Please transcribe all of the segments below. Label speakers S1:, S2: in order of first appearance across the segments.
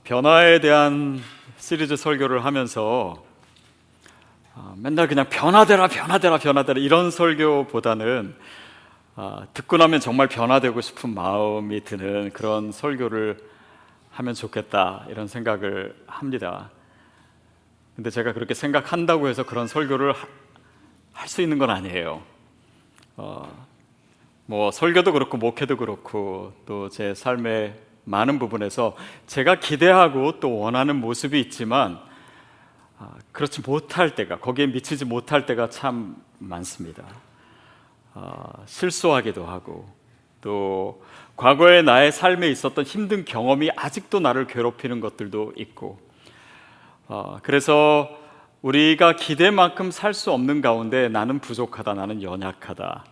S1: 변화에 대한 시리즈 설교를 하면서 맨날 그냥 변화되라 변화되라 변화되라 이런 설교보다는 듣고 나면 정말 변화되고 싶은 마음이 드는 그런 설교를 하면 좋겠다 이런 생각을 합니다. 근데 제가 그렇게 생각한다고 해서 그런 설교를 할 수 있는 건 아니에요. 뭐 설교도 그렇고 목회도 그렇고 또 제 삶의 많은 부분에서 제가 기대하고 또 원하는 모습이 있지만 그렇지 못할 때가, 거기에 미치지 못할 때가 참 많습니다. 실수하기도 하고 또 과거의 나의 삶에 있었던 힘든 경험이 아직도 나를 괴롭히는 것들도 있고, 그래서 우리가 기대만큼 살 수 없는 가운데 나는 부족하다, 나는 연약하다,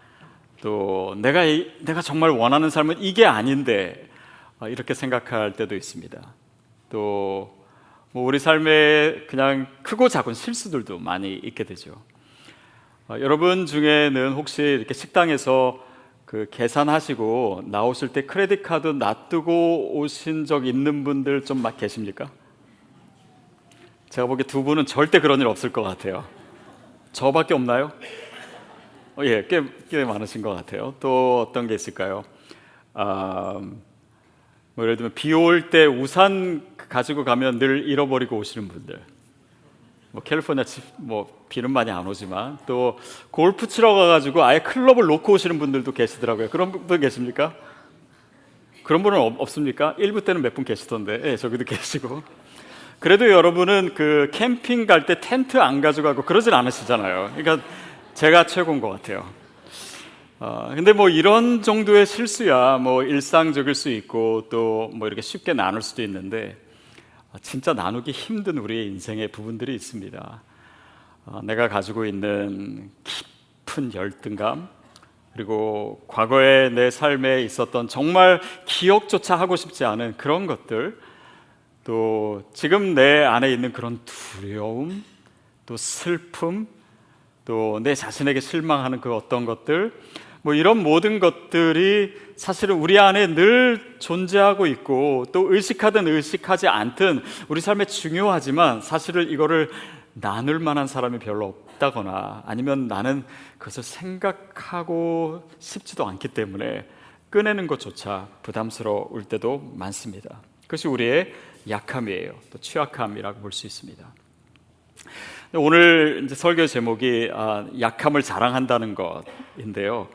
S1: 또 내가 정말 원하는 삶은 이게 아닌데 이렇게 생각할 때도 있습니다. 또 뭐 우리 삶에 그냥 크고 작은 실수들도 많이 있게 되죠. 여러분 중에는 혹시 이렇게 식당에서 그 계산하시고 나오실 때 크레딧 카드 놔두고 오신 적 있는 분들 좀 막 계십니까? 제가 보기에 두 분은 절대 그런 일 없을 것 같아요. 저밖에 없나요? 예, 꽤 많으신 것 같아요. 또 어떤 게 있을까요? 뭐 예를 들면 비 올 때 우산 가지고 가면 늘 잃어버리고 오시는 분들, 뭐 캘리포니아 뭐 비는 많이 안 오지만 또 골프 치러 가가지고 아예 클럽을 놓고 오시는 분들도 계시더라고요. 그런 분 계십니까? 그런 분은 없습니까? 1부 때는 몇 분 계시던데, 예, 저기도 계시고. 그래도 여러분은 그 캠핑 갈 때 텐트 안 가져가고 그러질 않으시잖아요. 그러니까 제가 최고인 것 같아요. 근데 뭐 이런 정도의 실수야 뭐 일상적일 수 있고 또 뭐 이렇게 쉽게 나눌 수도 있는데, 진짜 나누기 힘든 우리의 인생의 부분들이 있습니다. 내가 가지고 있는 깊은 열등감, 그리고 과거의 내 삶에 있었던 정말 기억조차 하고 싶지 않은 그런 것들, 또 지금 내 안에 있는 그런 두려움, 또 슬픔, 또 내 자신에게 실망하는 그 어떤 것들, 뭐 이런 모든 것들이 사실은 우리 안에 늘 존재하고 있고, 또 의식하든 의식하지 않든 우리 삶에 중요하지만 사실은 이거를 나눌 만한 사람이 별로 없다거나, 아니면 나는 그것을 생각하고 싶지도 않기 때문에 꺼내는 것조차 부담스러울 때도 많습니다. 그것이 우리의 약함이에요. 또 취약함이라고 볼 수 있습니다. 오늘 이제 설교 제목이 약함을 자랑한다는 것인데요.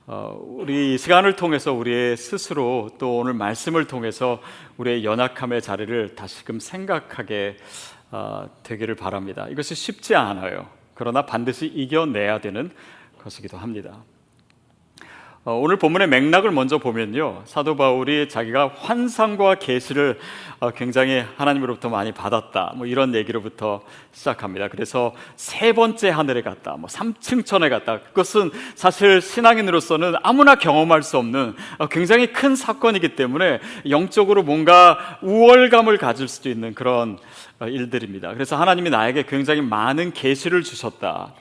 S1: 우리 이 시간을 통해서 우리의 스스로, 또 오늘 말씀을 통해서 우리의 연약함의 자리를 다시금 생각하게 되기를 바랍니다. 이것이 쉽지 않아요. 그러나 반드시 이겨내야 되는 것이기도 합니다. 오늘 본문의 맥락을 먼저 보면요, 사도 바울이 자기가 환상과 계시를 굉장히 하나님으로부터 많이 받았다, 뭐 이런 얘기로부터 시작합니다. 그래서 세 번째 하늘에 갔다, 뭐 3층 천에 갔다. 그것은 사실 신앙인으로서는 아무나 경험할 수 없는 굉장히 큰 사건이기 때문에 영적으로 뭔가 우월감을 가질 수도 있는 그런 일들입니다. 그래서 하나님이 나에게 굉장히 많은 계시를 주셨다.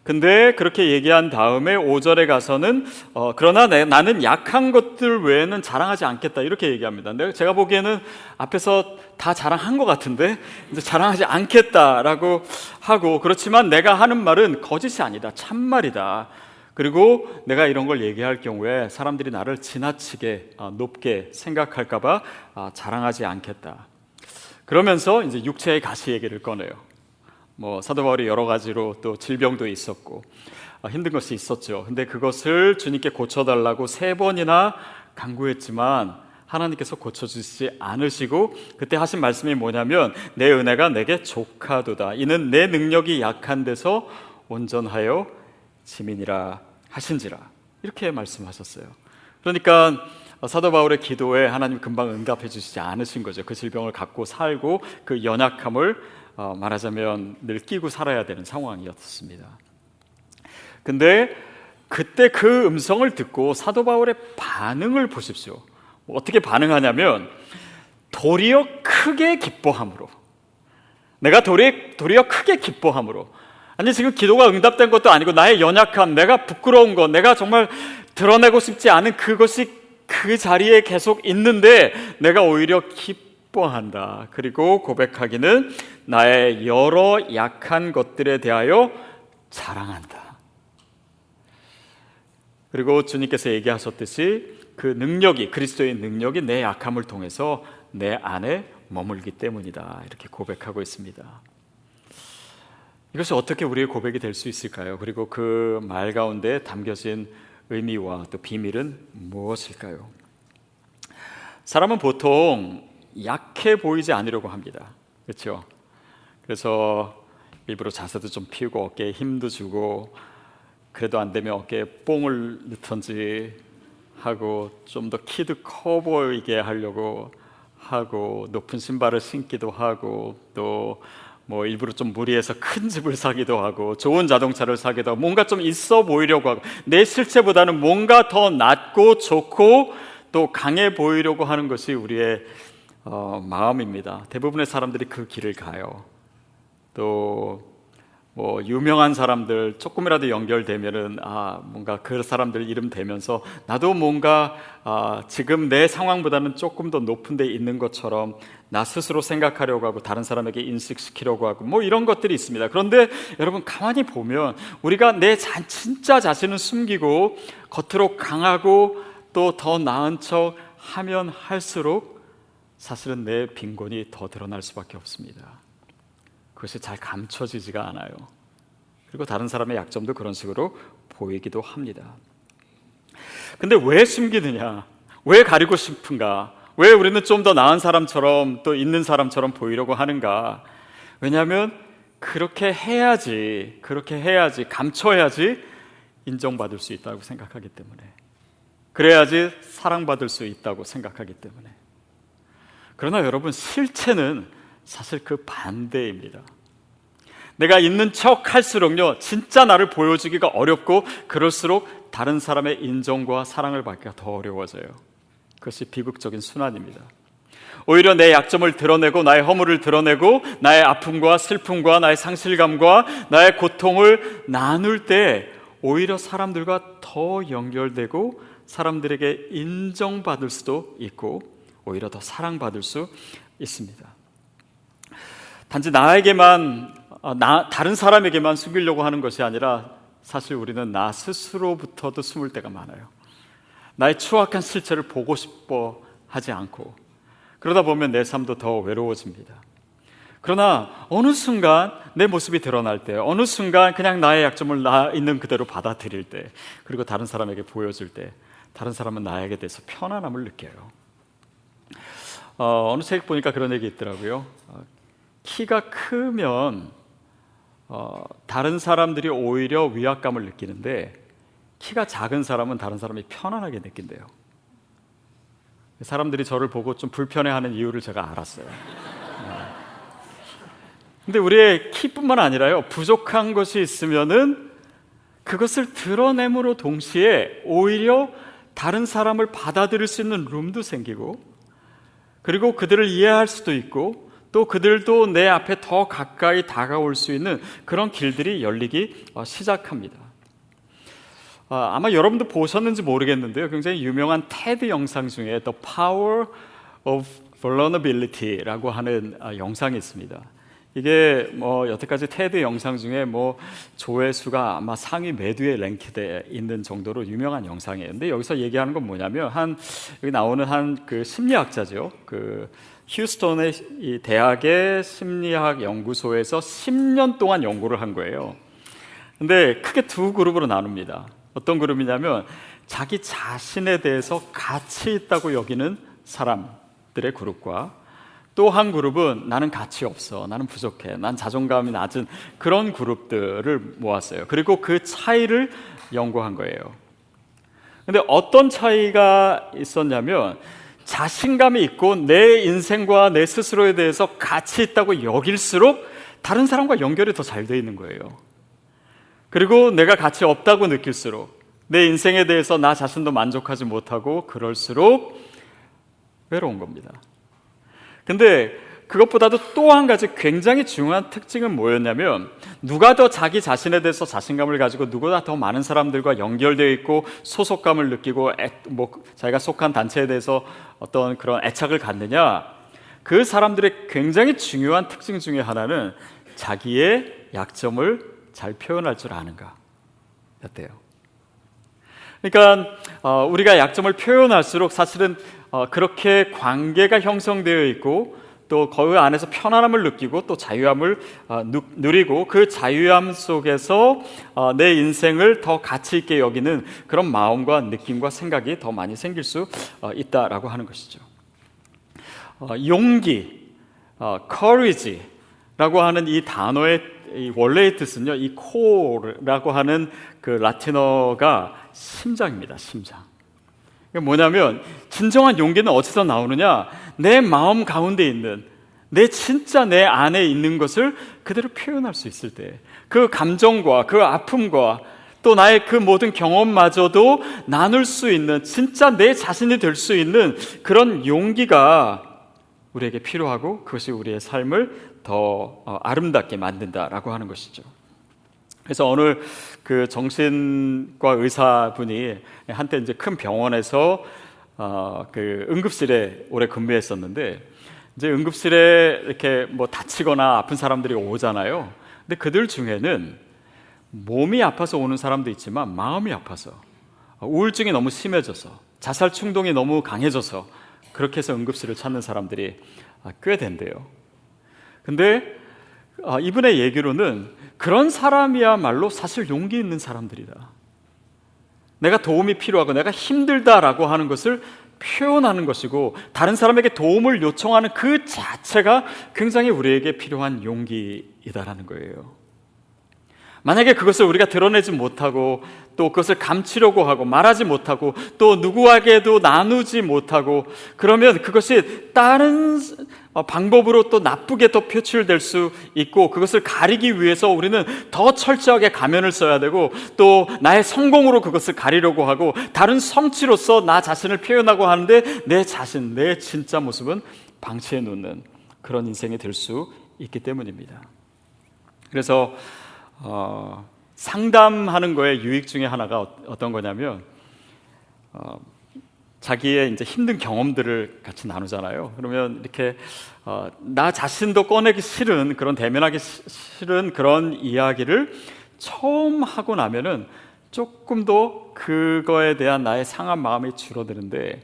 S1: 근데 그렇게 얘기한 다음에 5절에 가서는 그러나 나는 약한 것들 외에는 자랑하지 않겠다, 이렇게 얘기합니다. 근데 제가 보기에는 앞에서 다 자랑한 것 같은데 이제 자랑하지 않겠다라고 하고, 그렇지만 내가 하는 말은 거짓이 아니다, 참말이다. 그리고 내가 이런 걸 얘기할 경우에 사람들이 나를 지나치게 높게 생각할까 봐 자랑하지 않겠다. 그러면서 이제 육체의 가시 얘기를 꺼내요. 뭐 사도 바울이 여러 가지로 또 질병도 있었고 힘든 것이 있었죠. 근데 그것을 주님께 고쳐달라고 3번이나 간구했지만 하나님께서 고쳐주시지 않으시고, 그때 하신 말씀이 뭐냐면 내 은혜가 내게 족하도다, 이는 내 능력이 약한 데서 온전하여 지민이라 하신지라, 이렇게 말씀하셨어요. 그러니까 사도 바울의 기도에 하나님 금방 응답해 주시지 않으신 거죠. 그 질병을 갖고 살고 그 연약함을 말하자면 늘 끼고 살아야 되는 상황이었습니다. 근데 그때 그 음성을 듣고 사도 바울의 반응을 보십시오. 어떻게 반응하냐면 도리어 크게 기뻐함으로, 내가 도리어 크게 기뻐함으로. 아니, 지금 기도가 응답된 것도 아니고 나의 연약함, 내가 부끄러운 것, 내가 정말 드러내고 싶지 않은 그것이 그 자리에 계속 있는데 내가 오히려 확보한다. 그리고 고백하기는 나의 여러 약한 것들에 대하여 자랑한다. 그리고 주님께서 얘기하셨듯이 그 능력이, 그리스도의 능력이 내 약함을 통해서 내 안에 머물기 때문이다. 이렇게 고백하고 있습니다. 이것이 어떻게 우리의 고백이 될 수 있을까요? 그리고 그 말 가운데 담겨진 의미와 또 비밀은 무엇일까요? 사람은 보통 약해 보이지 않으려고 합니다. 그렇죠? 그래서 일부러 자세도 좀 피우고 어깨에 힘도 주고, 그래도 안 되면 어깨에 뽕을 넣던지 하고, 좀 더 키도 커 보이게 하려고 하고, 높은 신발을 신기도 하고, 또 뭐 일부러 좀 무리해서 큰 집을 사기도 하고, 좋은 자동차를 사기도 하고, 뭔가 좀 있어 보이려고 하고, 내 실체보다는 뭔가 더 낫고 좋고 또 강해 보이려고 하는 것이 우리의 마음입니다. 대부분의 사람들이 그 길을 가요. 또 뭐 유명한 사람들 조금이라도 연결되면은 뭔가 그 사람들 이름 대면서 나도 뭔가 지금 내 상황보다는 조금 더 높은 데 있는 것처럼 나 스스로 생각하려고 하고, 다른 사람에게 인식시키려고 하고, 뭐 이런 것들이 있습니다. 그런데 여러분, 가만히 보면 우리가 내 진짜 자신을 숨기고 겉으로 강하고 또 더 나은 척 하면 할수록 사실은 내 빈곤이 더 드러날 수밖에 없습니다. 그것이 잘 감춰지지가 않아요. 그리고 다른 사람의 약점도 그런 식으로 보이기도 합니다. 근데 왜 숨기느냐? 왜 가리고 싶은가? 왜 우리는 좀 더 나은 사람처럼, 또 있는 사람처럼 보이려고 하는가? 왜냐하면 그렇게 해야지, 감춰야지 인정받을 수 있다고 생각하기 때문에, 그래야지 사랑받을 수 있다고 생각하기 때문에. 그러나 여러분, 실체는 사실 그 반대입니다. 내가 있는 척 할수록요, 진짜 나를 보여주기가 어렵고, 그럴수록 다른 사람의 인정과 사랑을 받기가 더 어려워져요. 그것이 비극적인 순환입니다. 오히려 내 약점을 드러내고, 나의 허물을 드러내고, 나의 아픔과 슬픔과 나의 상실감과 나의 고통을 나눌 때 오히려 사람들과 더 연결되고, 사람들에게 인정받을 수도 있고, 오히려 더 사랑받을 수 있습니다. 단지 나에게만, 다른 사람에게만 숨기려고 하는 것이 아니라, 사실 우리는 나 스스로부터도 숨을 때가 많아요. 나의 추악한 실체를 보고 싶어 하지 않고, 그러다 보면 내 삶도 더 외로워집니다. 그러나 어느 순간 내 모습이 드러날 때, 어느 순간 그냥 나의 약점을 나 있는 그대로 받아들일 때, 그리고 다른 사람에게 보여줄 때, 다른 사람은 나에게 대해서 편안함을 느껴요. 어느 책 보니까 그런 얘기 있더라고요. 키가 크면 다른 사람들이 오히려 위압감을 느끼는데, 키가 작은 사람은 다른 사람이 편안하게 느낀대요. 사람들이 저를 보고 좀 불편해하는 이유를 제가 알았어요. 근데 우리의 키뿐만 아니라요, 부족한 것이 있으면은 그것을 드러냄으로 동시에 오히려 다른 사람을 받아들일 수 있는 룸도 생기고, 그리고 그들을 이해할 수도 있고, 또 그들도 내 앞에 더 가까이 다가올 수 있는 그런 길들이 열리기 시작합니다. 아마 여러분도 보셨는지 모르겠는데요, 굉장히 유명한 테드 영상 중에 The Power of Vulnerability라고 하는 영상이 있습니다. 이게 뭐 여태까지 테드 영상 중에 뭐 조회수가 아마 상위 매두에 랭크되어 있는 정도로 유명한 영상이에요. 근데 여기서 얘기하는 건 뭐냐면, 여기 나오는 한 그 심리학자죠. 그 휴스턴의 이 대학의 심리학 연구소에서 10년 동안 연구를 한 거예요. 근데 크게 두 그룹으로 나눕니다. 어떤 그룹이냐면, 자기 자신에 대해서 가치 있다고 여기는 사람들의 그룹과, 또 한 그룹은 나는 가치 없어, 나는 부족해, 난 자존감이 낮은 그런 그룹들을 모았어요. 그리고 그 차이를 연구한 거예요. 근데 어떤 차이가 있었냐면, 자신감이 있고 내 인생과 내 스스로에 대해서 가치 있다고 여길수록 다른 사람과 연결이 더 잘 돼 있는 거예요. 그리고 내가 가치 없다고 느낄수록, 내 인생에 대해서 나 자신도 만족하지 못하고 그럴수록 외로운 겁니다. 근데 그것보다도 또 한 가지 굉장히 중요한 특징은 뭐였냐면, 누가 더 자기 자신에 대해서 자신감을 가지고 누구보다 더 많은 사람들과 연결되어 있고 소속감을 느끼고 자기가 속한 단체에 대해서 어떤 그런 애착을 갖느냐, 그 사람들의 굉장히 중요한 특징 중에 하나는 자기의 약점을 잘 표현할 줄 아는가 였대요. 그러니까 우리가 약점을 표현할수록 사실은 그렇게 관계가 형성되어 있고 또 그 안에서 편안함을 느끼고 또 자유함을 누리고 그 자유함 속에서 내 인생을 더 가치 있게 여기는 그런 마음과 느낌과 생각이 더 많이 생길 수 있다라고 하는 것이죠. 용기, courage라고 하는 이 단어의 원래의 뜻은요, 이 core라고 하는 그 라틴어가 심장입니다. 심장. 이게 뭐냐면 진정한 용기는 어디서 나오느냐? 내 마음 가운데 있는 진짜 내 안에 있는 것을 그대로 표현할 수 있을 때, 그 감정과 그 아픔과 또 나의 그 모든 경험마저도 나눌 수 있는, 진짜 내 자신이 될 수 있는 그런 용기가 우리에게 필요하고 그것이 우리의 삶을 더 아름답게 만든다라고 하는 것이죠. 그래서 오늘 그 정신과 의사분이 한때 이제 큰 병원에서 그 응급실에 오래 근무했었는데, 이제 응급실에 이렇게 뭐 다치거나 아픈 사람들이 오잖아요. 근데 그들 중에는 몸이 아파서 오는 사람도 있지만 마음이 아파서, 우울증이 너무 심해져서, 자살 충동이 너무 강해져서 그렇게 해서 응급실을 찾는 사람들이 꽤 된대요. 근데 이분의 얘기로는 그런 사람이야말로 사실 용기 있는 사람들이다. 내가 도움이 필요하고 내가 힘들다라고 하는 것을 표현하는 것이고, 다른 사람에게 도움을 요청하는 그 자체가 굉장히 우리에게 필요한 용기이다라는 거예요. 만약에 그것을 우리가 드러내지 못하고 또 그것을 감추려고 하고 말하지 못하고 또 누구에게도 나누지 못하고, 그러면 그것이 다른 방법으로 또 나쁘게 더 표출될 수 있고, 그것을 가리기 위해서 우리는 더 철저하게 가면을 써야 되고, 또 나의 성공으로 그것을 가리려고 하고 다른 성취로서 나 자신을 표현하고 하는데 내 자신, 내 진짜 모습은 방치해 놓는 그런 인생이 될 수 있기 때문입니다. 그래서 상담하는 거의 유익 중에 하나가 어떤 거냐면, 자기의 이제 힘든 경험들을 같이 나누잖아요. 그러면 이렇게 나 자신도 꺼내기 싫은, 그런 대면하기 싫은 그런 이야기를 처음 하고 나면은 조금 더 그거에 대한 나의 상한 마음이 줄어드는데,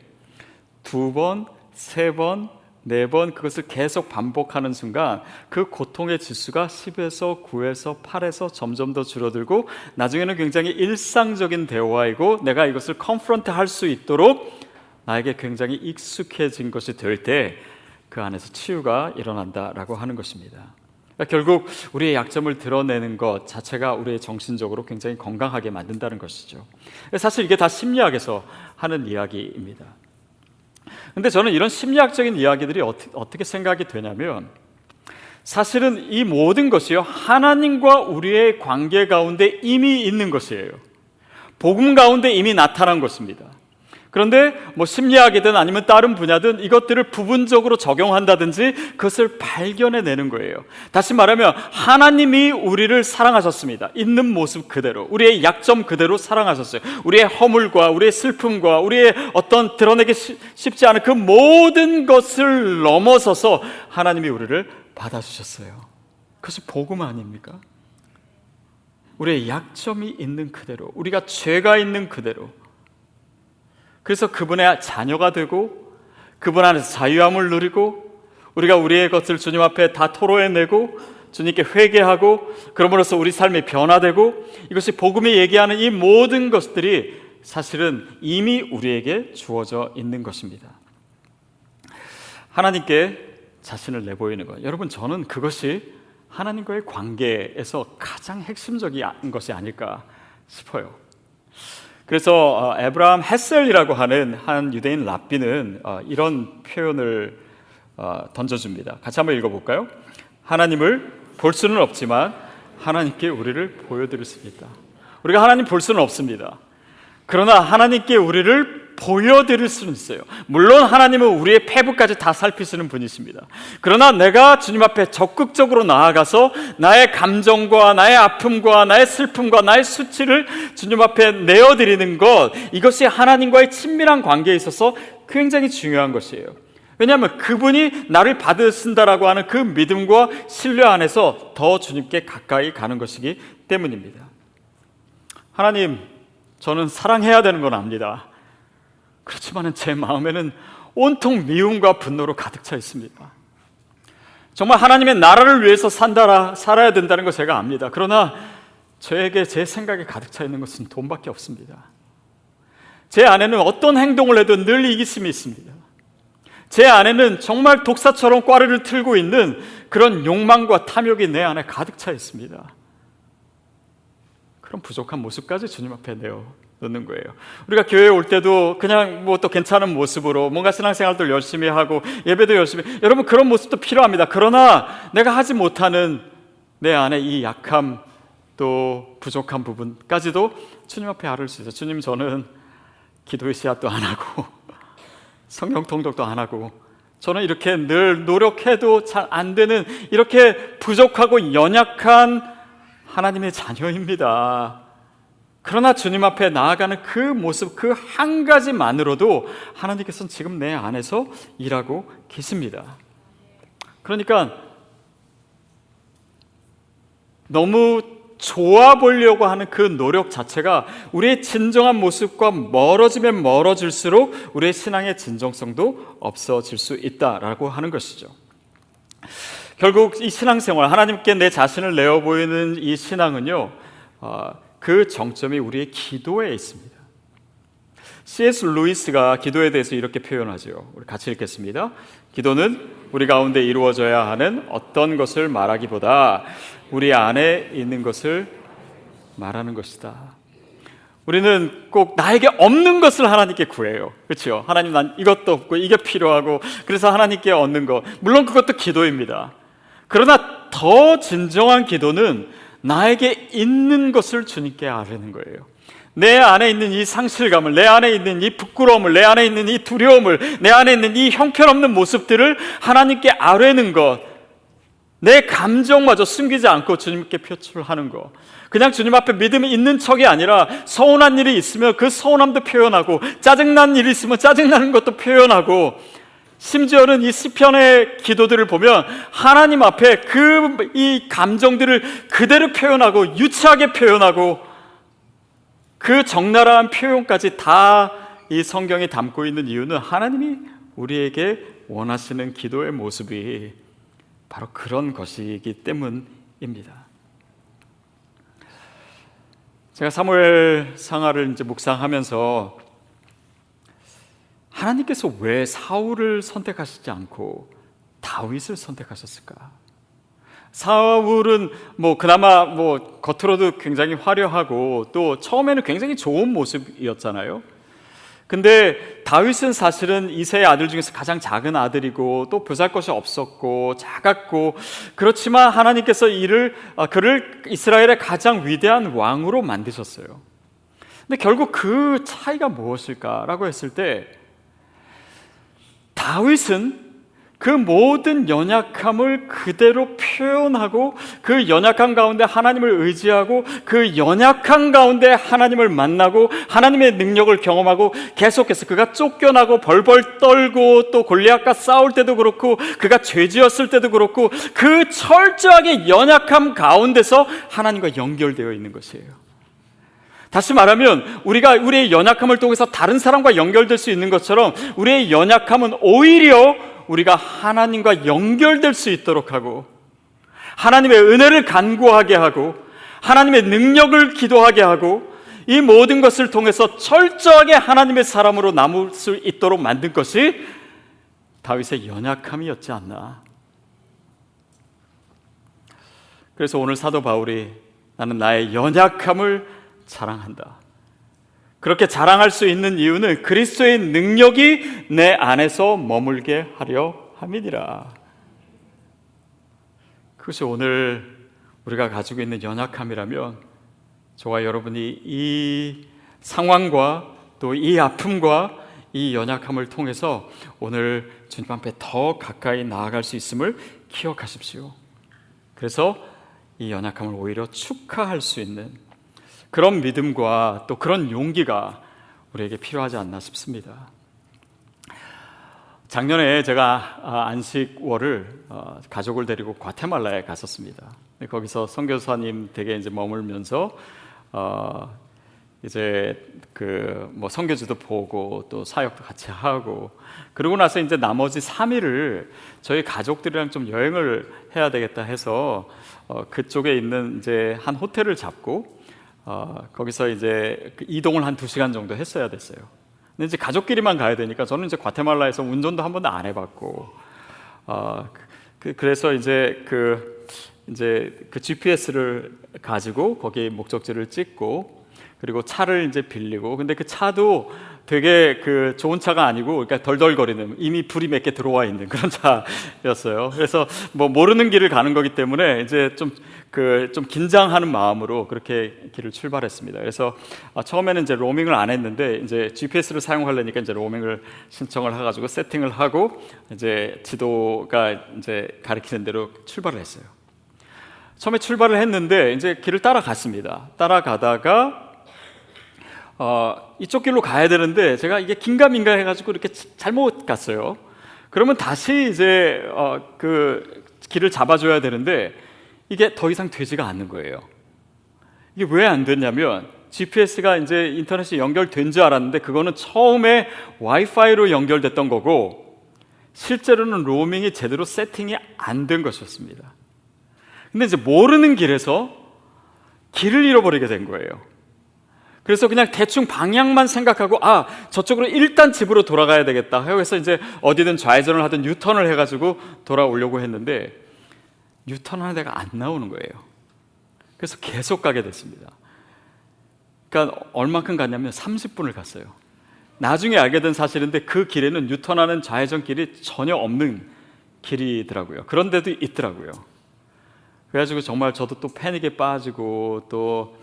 S1: 2번, 3번, 4번 그것을 계속 반복하는 순간 그 고통의 지수가 10에서 9에서 8에서 점점 더 줄어들고, 나중에는 굉장히 일상적인 대화이고 내가 이것을 컨프런트 할 수 있도록 나에게 굉장히 익숙해진 것이 될 때 그 안에서 치유가 일어난다라고 하는 것입니다. 그러니까 결국 우리의 약점을 드러내는 것 자체가 우리의 정신적으로 굉장히 건강하게 만든다는 것이죠. 사실 이게 다 심리학에서 하는 이야기입니다. 근데 저는 이런 심리학적인 이야기들이 어떻게 생각이 되냐면, 사실은 이 모든 것이요, 하나님과 우리의 관계 가운데 이미 있는 것이에요. 복음 가운데 이미 나타난 것입니다. 그런데 뭐 심리학이든 아니면 다른 분야든 이것들을 부분적으로 적용한다든지 그것을 발견해내는 거예요. 다시 말하면 하나님이 우리를 사랑하셨습니다. 있는 모습 그대로, 우리의 약점 그대로 사랑하셨어요. 우리의 허물과 우리의 슬픔과 우리의 어떤 드러내기 쉽지 않은 그 모든 것을 넘어서서 하나님이 우리를 받아주셨어요. 그것이 복음 아닙니까? 우리의 약점이 있는 그대로, 우리가 죄가 있는 그대로, 그래서 그분의 자녀가 되고 그분 안에서 자유함을 누리고, 우리가 우리의 것을 주님 앞에 다 토로해내고 주님께 회개하고, 그러므로써 우리 삶이 변화되고, 이것이 복음이 얘기하는 이 모든 것들이 사실은 이미 우리에게 주어져 있는 것입니다. 하나님께 자신을 내보이는 것, 여러분, 저는 그것이 하나님과의 관계에서 가장 핵심적인 것이 아닐까 싶어요. 그래서 에브라함 헤셀이라고 하는 한 유대인 랍비는 이런 표현을 던져줍니다. 같이 한번 읽어볼까요? 하나님을 볼 수는 없지만 하나님께 우리를 보여드릴 수 있다. 우리가 하나님 볼 수는 없습니다. 그러나 하나님께 우리를 보여드릴 수는 있어요. 물론 하나님은 우리의 패부까지 다 살피시는 분이십니다. 그러나 내가 주님 앞에 적극적으로 나아가서 나의 감정과 나의 아픔과 나의 슬픔과 나의 수치를 주님 앞에 내어드리는 것, 이것이 하나님과의 친밀한 관계에 있어서 굉장히 중요한 것이에요. 왜냐하면 그분이 나를 받으신다라고 하는 그 믿음과 신뢰 안에서 더 주님께 가까이 가는 것이기 때문입니다. 하나님, 저는 사랑해야 되는 건 압니다. 그렇지만 제 마음에는 온통 미움과 분노로 가득 차 있습니다. 정말 하나님의 나라를 위해서 살아야 된다는 거 제가 압니다. 그러나 저에게 제 생각에 가득 차 있는 것은 돈밖에 없습니다. 제 안에는 어떤 행동을 해도 늘 이기심이 있습니다. 제 안에는 정말 독사처럼 꽈리를 틀고 있는 그런 욕망과 탐욕이 내 안에 가득 차 있습니다. 그런 부족한 모습까지 주님 앞에 내어놓는 거예요. 우리가 교회에 올 때도 그냥 또 괜찮은 모습으로 뭔가 신앙생활도 열심히 하고 예배도 열심히, 여러분 그런 모습도 필요합니다. 그러나 내가 하지 못하는 내 안에 이 약함 또 부족한 부분까지도 주님 앞에 아를 수 있어요. 주님, 저는 기도의 씨앗도 안 하고 성령 통독도 안 하고 저는 이렇게 늘 노력해도 잘 안 되는 이렇게 부족하고 연약한 하나님의 자녀입니다. 그러나 주님 앞에 나아가는 그 모습, 그 한 가지만으로도 하나님께서는 지금 내 안에서 일하고 계십니다. 그러니까 너무 좋아 보려고 하는 그 노력 자체가 우리의 진정한 모습과 멀어지면 멀어질수록 우리의 신앙의 진정성도 없어질 수 있다라고 하는 것이죠. 결국 이 신앙생활, 하나님께 내 자신을 내어 보이는 이 신앙은요, 그 정점이 우리의 기도에 있습니다. C.S. 루이스가 기도에 대해서 이렇게 표현하죠. 우리 같이 읽겠습니다. 기도는 우리 가운데 이루어져야 하는 어떤 것을 말하기보다 우리 안에 있는 것을 말하는 것이다. 우리는 꼭 나에게 없는 것을 하나님께 구해요. 그렇죠? 하나님, 난 이것도 없고 이게 필요하고, 그래서 하나님께 얻는 것, 물론 그것도 기도입니다. 그러나 더 진정한 기도는 나에게 있는 것을 주님께 아뢰는 거예요. 내 안에 있는 이 상실감을, 내 안에 있는 이 부끄러움을, 내 안에 있는 이 두려움을, 내 안에 있는 이 형편없는 모습들을 하나님께 아뢰는 것, 내 감정마저 숨기지 않고 주님께 표출하는 것, 그냥 주님 앞에 믿음이 있는 척이 아니라 서운한 일이 있으면 그 서운함도 표현하고, 짜증난 일이 있으면 짜증나는 것도 표현하고, 심지어는 이 시편의 기도들을 보면 하나님 앞에 이 감정들을 그대로 표현하고 유치하게 표현하고, 그 적나라한 표현까지 다 이 성경에 담고 있는 이유는 하나님이 우리에게 원하시는 기도의 모습이 바로 그런 것이기 때문입니다. 제가 사무엘 상하를 이제 묵상하면서 하나님께서 왜 사울을 선택하시지 않고 다윗을 선택하셨을까? 사울은 그나마 겉으로도 굉장히 화려하고 또 처음에는 굉장히 좋은 모습이었잖아요. 근데 다윗은 사실은 이새의 아들 중에서 가장 작은 아들이고 또 보잘것이 없었고 작았고, 그렇지만 하나님께서 그를 이스라엘의 가장 위대한 왕으로 만드셨어요. 근데 결국 그 차이가 무엇일까라고 했을 때, 다윗은 그 모든 연약함을 그대로 표현하고 그 연약함 가운데 하나님을 의지하고 그 연약함 가운데 하나님을 만나고 하나님의 능력을 경험하고, 계속해서 그가 쫓겨나고 벌벌 떨고 또 골리앗과 싸울 때도 그렇고 그가 죄지었을 때도 그렇고 그 철저하게 연약함 가운데서 하나님과 연결되어 있는 것이에요. 다시 말하면 우리가 우리의 연약함을 통해서 다른 사람과 연결될 수 있는 것처럼 우리의 연약함은 오히려 우리가 하나님과 연결될 수 있도록 하고, 하나님의 은혜를 간구하게 하고, 하나님의 능력을 기도하게 하고, 이 모든 것을 통해서 철저하게 하나님의 사람으로 남을 수 있도록 만든 것이 다윗의 연약함이었지 않나. 그래서 오늘 사도 바울이 나는 나의 연약함을 자랑한다, 그렇게 자랑할 수 있는 이유는 그리스도의 능력이 내 안에서 머물게 하려 함이니라. 그것이 오늘 우리가 가지고 있는 연약함이라면, 저와 여러분이 이 상황과 또 이 아픔과 이 연약함을 통해서 오늘 주님 앞에 더 가까이 나아갈 수 있음을 기억하십시오. 그래서 이 연약함을 오히려 축하할 수 있는 그런 믿음과 또 그런 용기가 우리에게 필요하지 않나 싶습니다. 작년에 제가 안식월을 가족을 데리고 과테말라에 갔었습니다. 거기서 선교사님 댁에 이제 머물면서 이제 뭐 선교지도 보고 또 사역도 같이 하고, 그러고 나서 이제 나머지 3일을 저희 가족들이랑 좀 여행을 해야 되겠다 해서 그쪽에 있는 이제 한 호텔을 잡고 거기서 이제 이동을 한 2시간 정도 했어야 됐어요. 근데 이제 가족끼리만 가야 되니까 저는 이제 과테말라에서 운전도 한 번도 안 해봤고, 그래서 이제 그 GPS를 가지고 거기 목적지를 찍고, 그리고 차를 이제 빌리고, 근데 그 차도 되게 좋은 차가 아니고, 그러니까 덜덜거리는, 이미 불이 몇 개 들어와 있는 그런 차였어요. 그래서 뭐 모르는 길을 가는 거기 때문에 이제 좀 긴장하는 마음으로 그렇게 길을 출발했습니다. 그래서 처음에는 이제 로밍을 안 했는데, 이제 GPS를 사용하려니까 이제 로밍을 신청을 해가지고 세팅을 하고 이제 지도가 이제 가리키는 대로 출발을 했어요. 처음에 출발을 했는데 이제 길을 따라갔습니다. 따라가다가 이쪽 길로 가야 되는데 제가 이게 긴가민가 해가지고 이렇게 잘못 갔어요. 그러면 다시 이제 그 길을 잡아줘야 되는데 이게 더 이상 되지가 않는 거예요. 이게 왜 안 됐냐면, GPS가 이제 인터넷이 연결된 줄 알았는데 그거는 처음에 와이파이로 연결됐던 거고, 실제로는 로밍이 제대로 세팅이 안 된 것이었습니다. 근데 이제 모르는 길에서 길을 잃어버리게 된 거예요. 그래서 그냥 대충 방향만 생각하고 저쪽으로 일단 집으로 돌아가야 되겠다 해서 이제 어디든 좌회전을 하든 유턴을 해가지고 돌아오려고 했는데 유턴하는 데가 안 나오는 거예요. 그래서 계속 가게 됐습니다. 그러니까 얼만큼 갔냐면 30분을 갔어요. 나중에 알게 된 사실인데 그 길에는 유턴하는 좌회전 길이 전혀 없는 길이더라고요. 그런 데도 있더라고요. 그래가지고 정말 저도 또 패닉에 빠지고, 또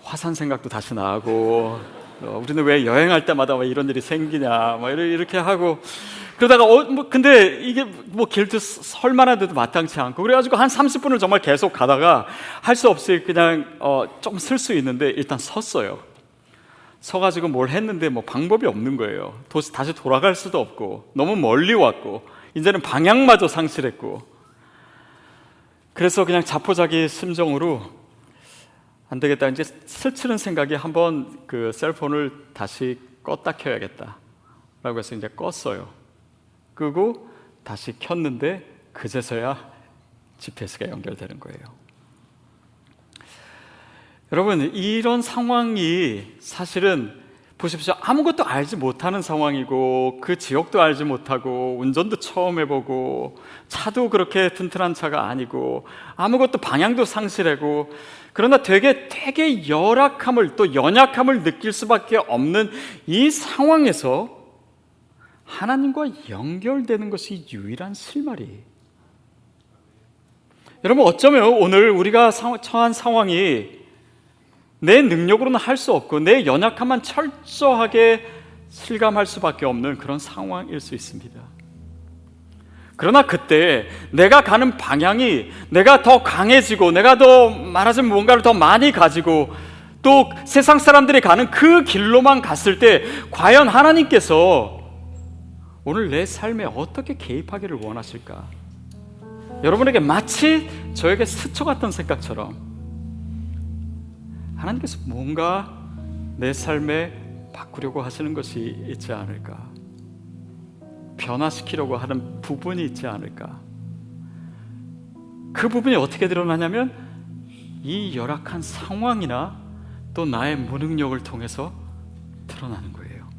S1: 화산 생각도 다시 나고, 우리는 왜 여행할 때마다 왜 이런 일이 생기냐, 뭐 이렇게 하고, 그러다가 근데 이게 뭐 길도 설만한데도 마땅치 않고, 그래가지고 한 30분을 정말 계속 가다가 할 수 없이 그냥 좀 쓸 수 있는데 일단 섰어요. 서가지고 뭘 했는데 뭐 방법이 없는 거예요. 다시 돌아갈 수도 없고, 너무 멀리 왔고, 이제는 방향마저 상실했고, 그래서 그냥 자포자기 심정으로 안 되겠다, 이제 스치는 생각에 한번 그 셀폰을 다시 껐다 켜야겠다 라고 해서 이제 껐어요. 끄고 다시 켰는데 그제서야 GPS가 연결되는 거예요. 여러분, 이런 상황이 사실은 보십시오. 아무것도 알지 못하는 상황이고, 그 지역도 알지 못하고, 운전도 처음 해보고, 차도 그렇게 튼튼한 차가 아니고, 아무것도 방향도 상실하고, 그러나 되게 열악함을, 또 연약함을 느낄 수밖에 없는 이 상황에서 하나님과 연결되는 것이 유일한 실마리. 여러분, 어쩌면 오늘 우리가 처한 상황이 내 능력으로는 할 수 없고 내 연약함만 철저하게 실감할 수밖에 없는 그런 상황일 수 있습니다. 그러나 그때 내가 가는 방향이, 내가 더 강해지고, 내가 더 말하자면 뭔가를 더 많이 가지고, 또 세상 사람들이 가는 그 길로만 갔을 때 과연 하나님께서 오늘 내 삶에 어떻게 개입하기를 원하실까? 여러분에게 마치 저에게 스쳐갔던 생각처럼 하나님께서 뭔가 내 삶에 바꾸려고 하시는 것이 있지 않을까? 변화시키려고 하는 부분이 있지 않을까? 그 부분이 어떻게 드러나냐면 이 열악한 상황이나 또 나의 무능력을 통해서 드러나는 거예요.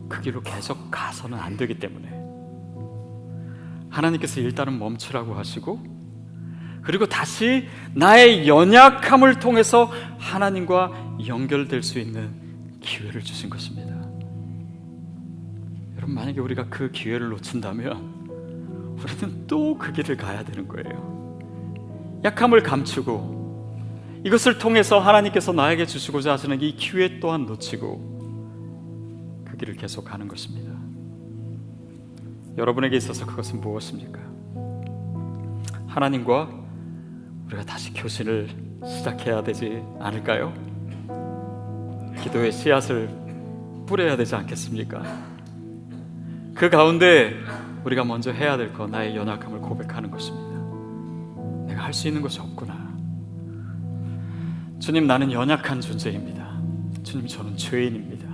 S1: 그 길로 계속 가서는 안 되기 때문에 하나님께서 일단은 멈추라고 하시고, 그리고 다시 나의 연약함을 통해서 하나님과 연결될 수 있는 기회를 주신 것입니다. 여러분, 만약에 우리가 그 기회를 놓친다면 우리는 또 그 길을 가야 되는 거예요. 약함을 감추고 이것을 통해서 하나님께서 나에게 주시고자 하시는 이 기회 또한 놓치고 그 길을 계속 가는 것입니다. 여러분에게 있어서 그것은 무엇입니까? 하나님과 우리가 다시 교신을 시작해야 되지 않을까요? 기도의 씨앗을 뿌려야 되지 않겠습니까? 그 가운데 우리가 먼저 해야 될 건 나의 연약함을 고백하는 것입니다. 내가 할 수 있는 것이 없구나. 주님, 나는 연약한 존재입니다. 주님, 저는 죄인입니다.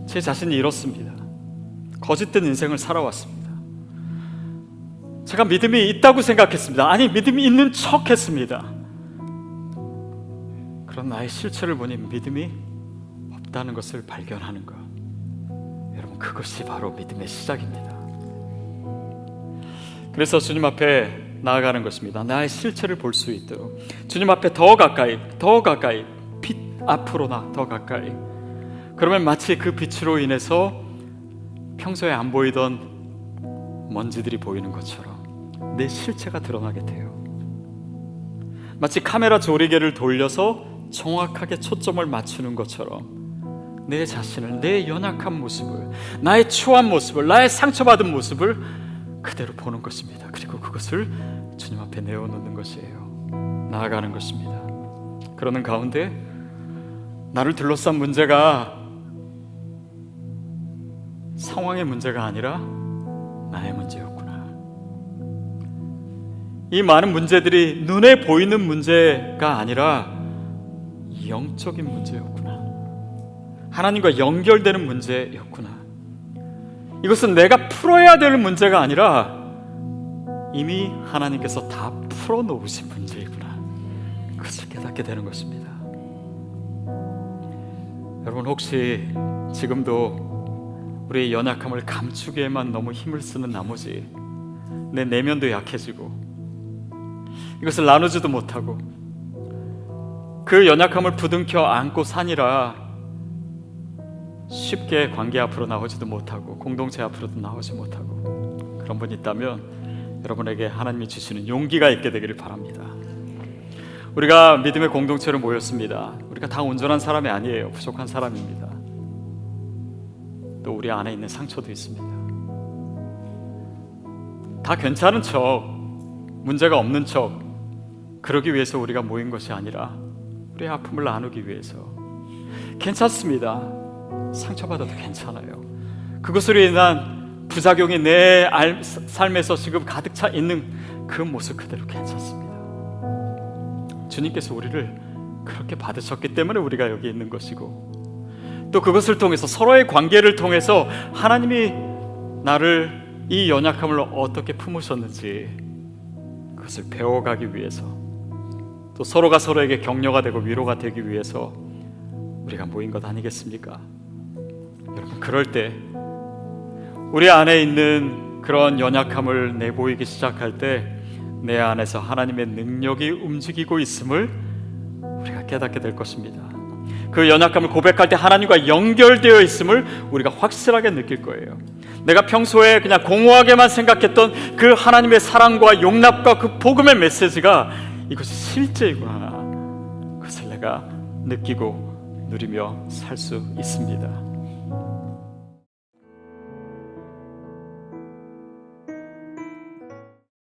S1: 제 자신이 이렇습니다. 거짓된 인생을 살아왔습니다. 제가 믿음이 있다고 생각했습니다. 아니, 믿음이 있는 척 했습니다. 그런 나의 실체를 보니 믿음이 없다는 것을 발견하는 것, 여러분, 그것이 바로 믿음의 시작입니다. 그래서 주님 앞에 나아가는 것입니다. 나의 실체를 볼 수 있도록 주님 앞에 더 가까이 빛 앞으로나 더 가까이. 그러면 마치 그 빛으로 인해서 평소에 안 보이던 먼지들이 보이는 것처럼 내 실체가 드러나게 돼요. 마치 카메라 조리개를 돌려서 정확하게 초점을 맞추는 것처럼 내 자신을, 내 연약한 모습을, 나의 추한 모습을, 나의 상처받은 모습을 그대로 보는 것입니다. 그리고 그것을 주님 앞에 내어놓는 것이에요. 나아가는 것입니다. 그러는 가운데 나를 둘러싼 문제가 상황의 문제가 아니라 나의 문제였구나. 이 많은 문제들이 눈에 보이는 문제가 아니라 영적인 문제였구나. 하나님과 연결되는 문제였구나. 이것은 내가 풀어야 될 문제가 아니라 이미 하나님께서 다 풀어놓으신 문제이구나. 그것을 깨닫게 되는 것입니다. 여러분, 혹시 지금도 우리의 연약함을 감추기에만 너무 힘을 쓰는 나머지 내 내면도 약해지고 이것을 나누지도 못하고 그 연약함을 부둥켜 안고 사니라 쉽게 관계 앞으로 나오지도 못하고 공동체 앞으로도 나오지 못하고 그런 분이 있다면 여러분에게 하나님이 주시는 용기가 있게 되기를 바랍니다. 우리가 믿음의 공동체로 모였습니다. 우리가 다 온전한 사람이 아니에요. 부족한 사람입니다. 또 우리 안에 있는 상처도 있습니다. 다 괜찮은 척, 문제가 없는 척 그러기 위해서 우리가 모인 것이 아니라 우리의 아픔을 나누기 위해서. 괜찮습니다. 상처받아도 괜찮아요. 그것으로 인한 부작용이 내 삶에서 지금 가득 차 있는 그 모습 그대로 괜찮습니다. 주님께서 우리를 그렇게 받으셨기 때문에 우리가 여기 있는 것이고 또 그것을 통해서 서로의 관계를 통해서 하나님이 나를 이 연약함을 어떻게 품으셨는지 그것을 배워가기 위해서 또 서로가 서로에게 격려가 되고 위로가 되기 위해서 우리가 모인 것 아니겠습니까? 여러분, 그럴 때 우리 안에 있는 그런 연약함을 내보이기 시작할 때 내 안에서 하나님의 능력이 움직이고 있음을 우리가 깨닫게 될 것입니다. 그 연약함을 고백할 때 하나님과 연결되어 있음을 우리가 확실하게 느낄 거예요. 내가 평소에 그냥 공허하게만 생각했던 그 하나님의 사랑과 용납과 그 복음의 메시지가 이것이 실제이구나. 그것을 내가 느끼고 누리며 살 수 있습니다.